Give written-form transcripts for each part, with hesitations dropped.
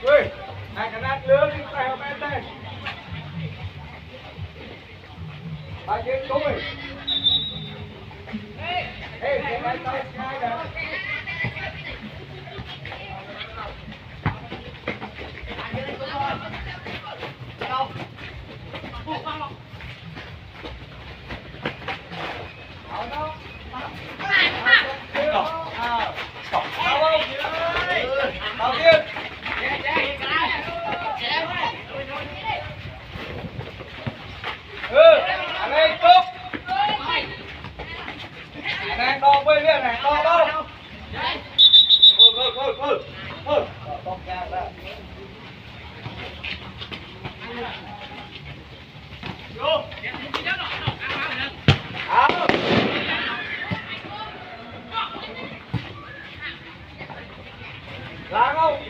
Ui, hai cái nát lưới đi tay vào bên đây. Ba chiến đúng rồi. Ê, cái này tay hai kìa. Đầu tiên. Anh đây cúp. Anh đang đo quên biết này, đo đâu? Bóc ra ra. Vô. Áo. Làm không?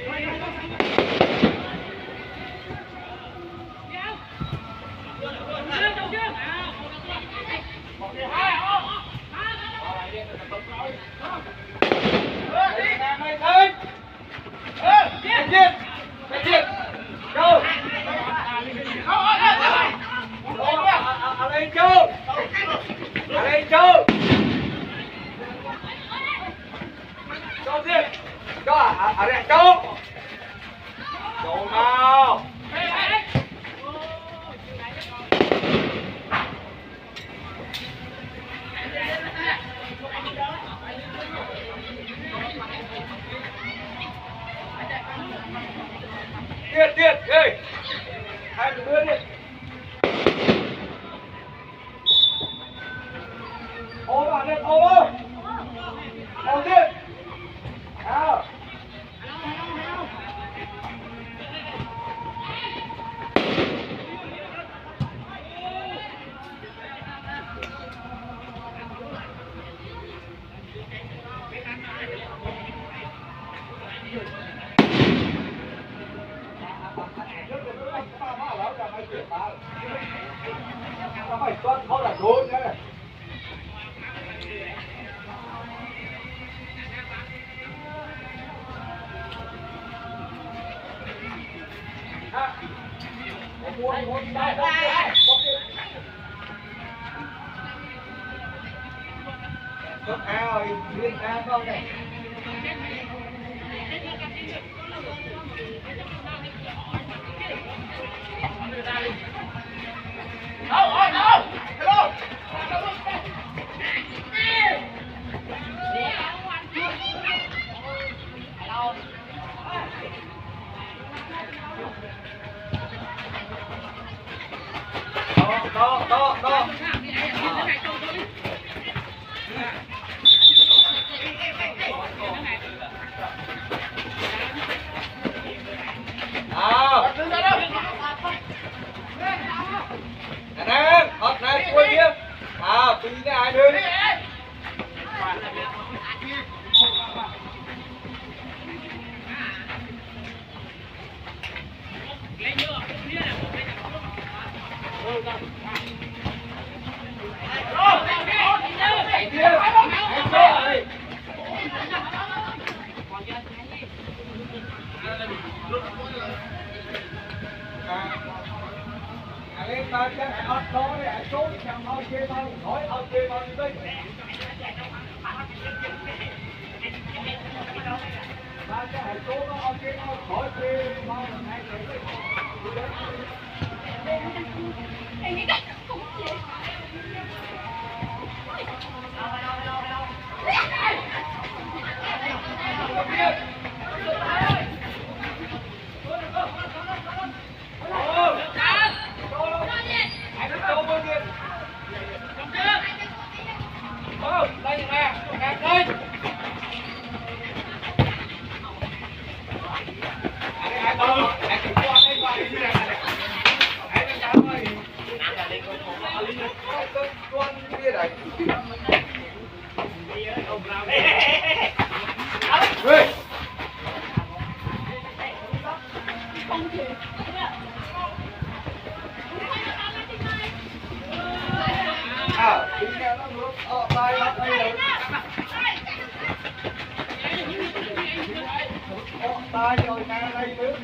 Tiệt ơi, hai đứa đưa đi. Ôm bạn lên, ôm ơi. Ôm tiệt. Nào. Nó phải tuân không là trốn nhé. Tốt ao thì liên ao không này. Hello. Đó. Nè, hot này quay kia. Tí này ai đưa đi. Lên ta cái ớt đó để anh trốn chẳng nói chê tao nói ớt chê tao như đây. Ta cái hải trốn nó ớt chê tao khỏi chê tao là ngay cái Em nghĩ cách không dễ. Đi theo nó ngược tay nó đây rồi. bài rồi nhà đây bước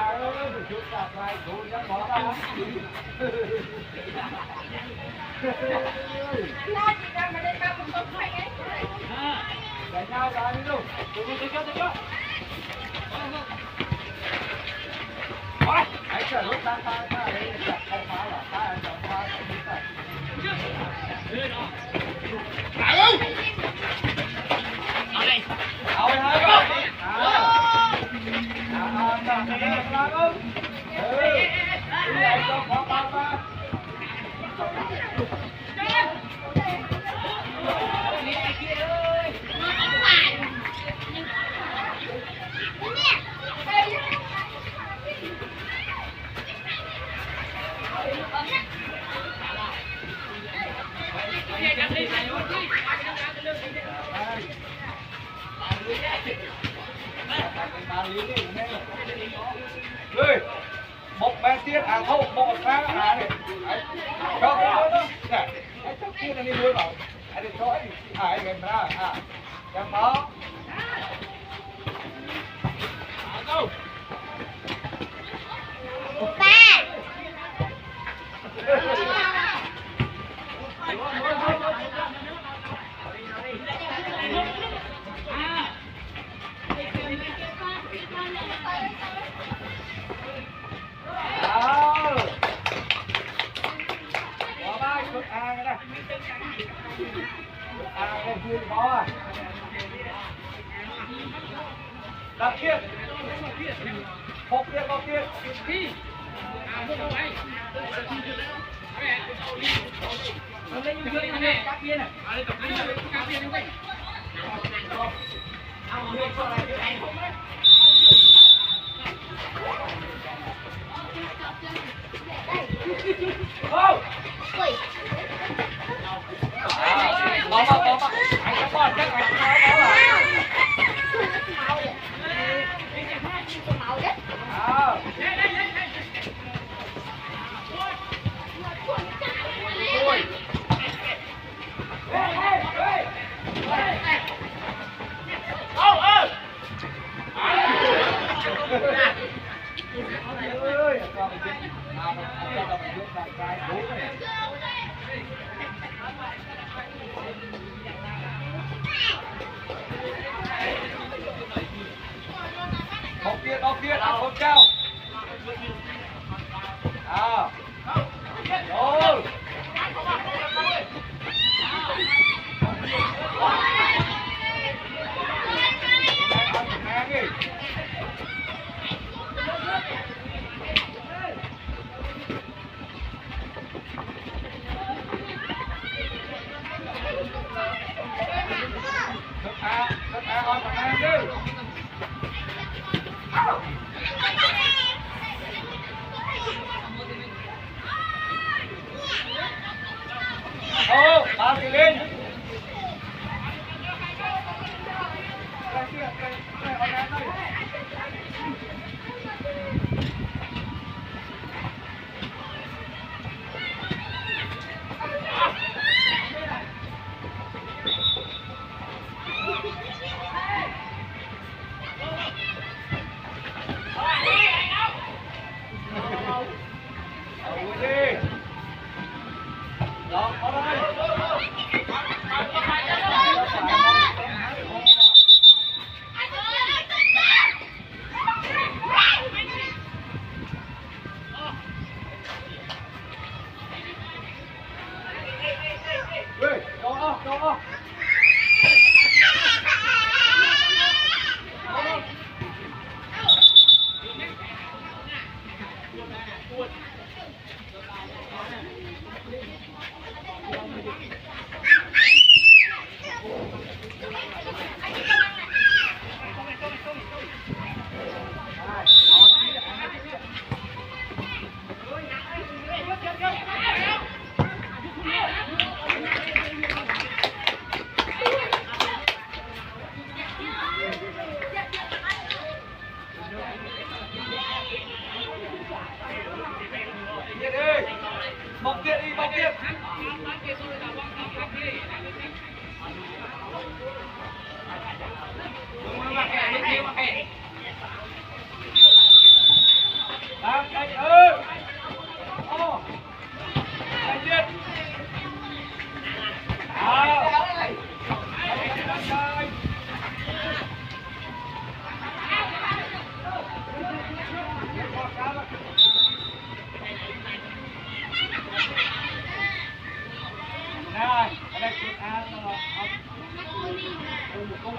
ơi chút cả vài cô nhá bỏ ra Nó chỉ cần mà lên ba mình không phải cái. đánh nhau ra đi đâu tôi cho ôi hãy chờ lúc ta đấy không phá là ta chẳng pháเอาไปให้ก่อนจับไปเลยครับใหญ่จงของปังมาเลยmột bên tiết à không một khác à này cho cái đó này cái chắc kia là đi nuôi bảo anh đi cho anh gần ra à em đó Ba. đặt kia hộp kia hộp kia Toma, anh có bọn chắc anh có là Một kia ăn con trao à rồi Tất cả con ăn đi ô ba thì lên đó có đây đó bọc kia đi bọc kia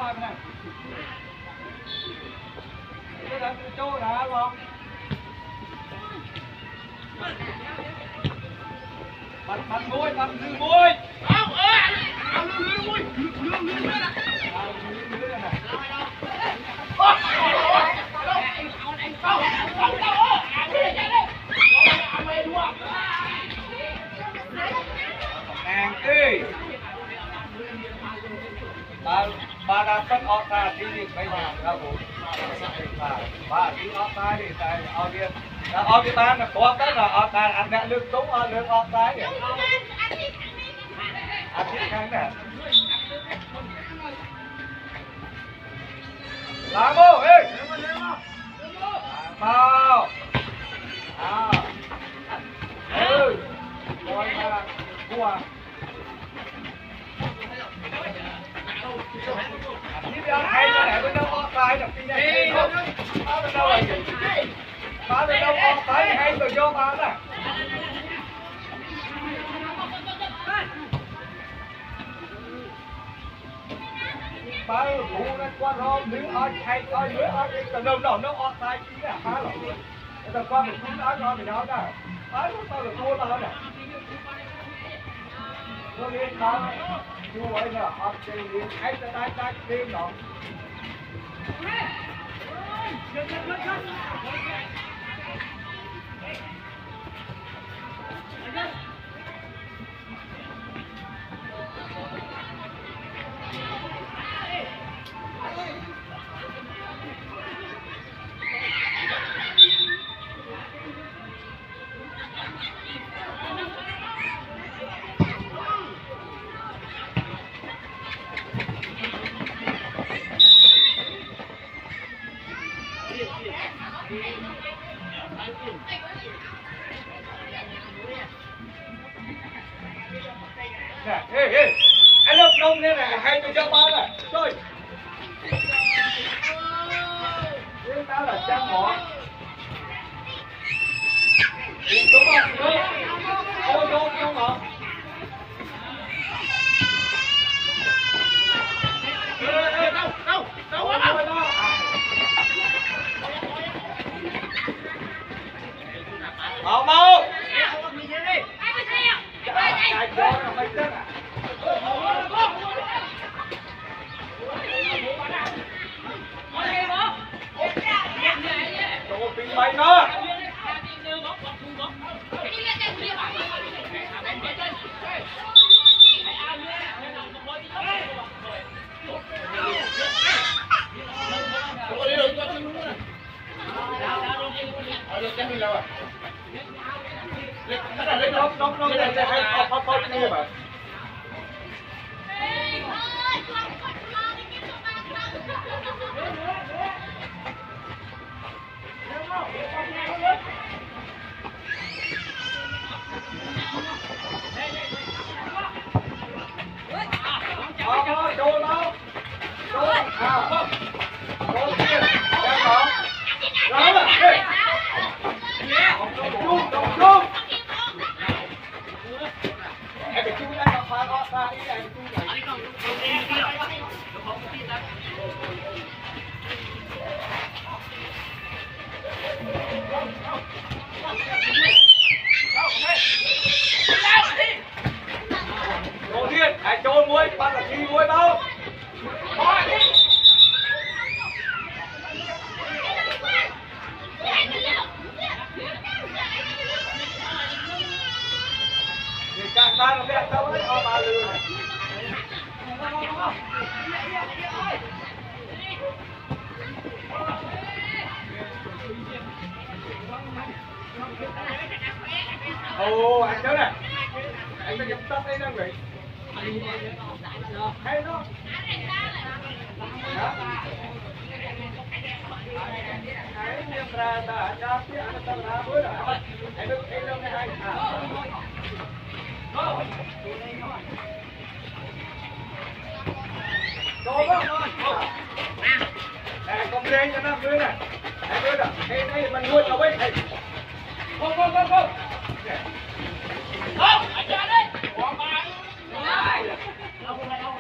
ngoài bên này cái là chỗ đã không bắn môi bắn lư môi không lư môi nàng ơi bà đã phân ọt ra thì bây giờ ra bố bà đi ọt ra thì tại ọt cái bán là có tất là ọt ra ăn mẹ lương túng lương ọt ra kìa ăn thiết kháng nè làm bố ê vào coi mà cua hay nó lại bên đâu ọt ra được cái này bán bên đâu là gì bán bên đâu ọt ra thì hay rồi vô bán nè ba phụ nó qua rồi nữ ở hay coi nữ ở cái tầng đầu nó ọt tay chứ là phá rồi người ta qua một chút nói cho mình đó nè phá lúc tao được thua tao nè tôi đi tao chú ấy nè ọt chơi đi hay ta tay tim nó nè ê anh lớp nông thế này hay tôi cho bao này rồi chúng ta là trang mỏ đúng không ô vô mỏ đâu mau mày nó nó để hay phao kia mà Đồ đâu? Đồ kia, đang có. Đó là ê. Đồng chung. Em phải chui ra gặp phá đó ra đi này chui này. Đồ thiên, hãy trôn muối, bắt là chi muối bao. Thì càng ta nó biết đâu ấy, họ bà lừa này. Ồ, anh chơi này. Anh phải nhập tắt đây nè vậy. Hay nó. Hãy nhập ra ta cho phía anh ta ra với rồi. Hãy được cái đâu này anh. Đồ đó. Nè, con lên cho nó dưới này. Hãy dưới đó. Đây mình nuôi cho bên này. Không. Không, anh ra đây. Bỏ ba. Đâu không phải đâu.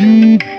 Beep.